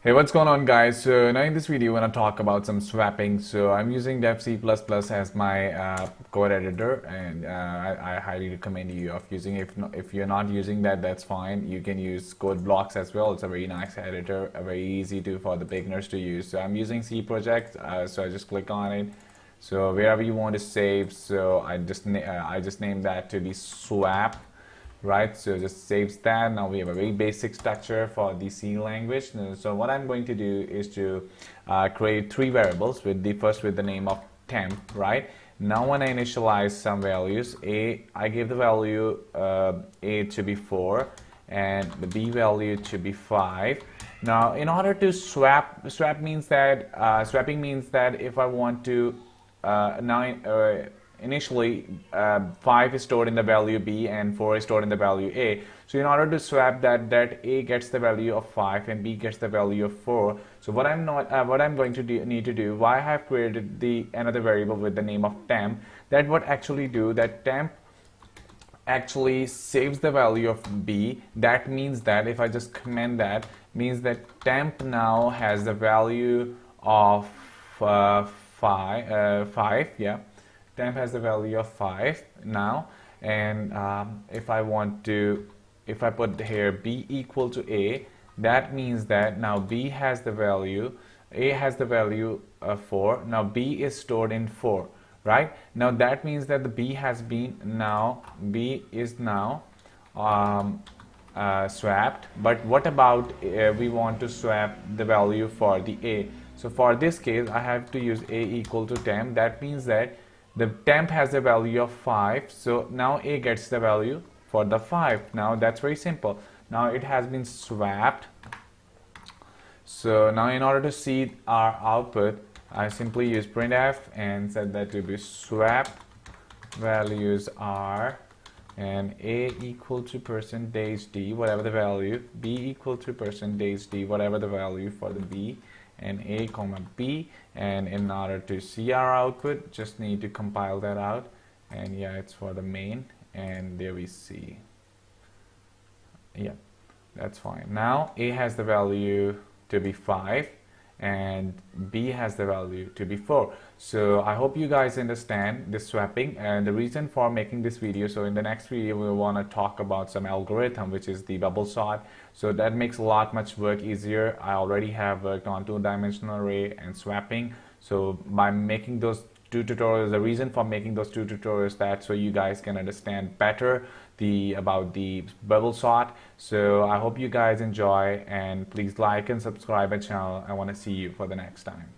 Hey, what's going on, guys? So now in this video, I want to talk about some swapping. So I'm using Dev C++ as my code editor, and I highly recommend you of using it. If you're not using that, that's fine. You can use Code Blocks as well. It's a very nice editor, very easy to for the beginners to use. So I'm using C Project, so I just click on it. So wherever you want to save, so I just name that to be swap. Right, so just saves that. Now we have a very basic structure for the C language. So what I'm going to do is to create three variables with the first with the name of temp. Right, now when I initialize some values, I give the value A to be 4 and the B value to be 5. Now in order to swapping means that if I want to initially 5 is stored in the value B and 4 is stored in the value A. So in order to swap that A gets the value of 5 and B gets the value of 4. So what I'm going to need to do, why I have created another variable with the name of temp, that what actually do that temp actually saves the value of B. That means that if I just comment that, means that temp now has the value of 5, yeah. Temp has the value of 5 now, and if I put here B equal to A, that means that now B has the value, A has the value of 4. Now B is stored in 4, right? Now that means that the B is now swapped. But what about we want to swap the value for the A? So for this case, I have to use A equal to temp. That means that the temp has a value of 5, so now A gets the value for the 5. Now that's very simple. Now it has been swapped. So now in order to see our output, I simply use printf and set that to be swap values are, and A equal to %d, whatever the value, B equal to %d, whatever the value for the B, and A comma B. And in order to see our output, just need to compile that out, and yeah, it's for the main, and there we see, yeah, that's fine. Now A has the value to be 5 and B has the value to be 4. So I hope you guys understand this swapping and the reason for making this video. So in the next video we want to talk about some algorithm, which is the bubble sort. So that makes a lot much work easier. I already have worked on two-dimensional array and swapping. So by making those two tutorials, the reason for making those two tutorials, that's so you guys can understand better about the bubble sort. So I hope you guys enjoy, and please like and subscribe my channel. I want to see you for the next time.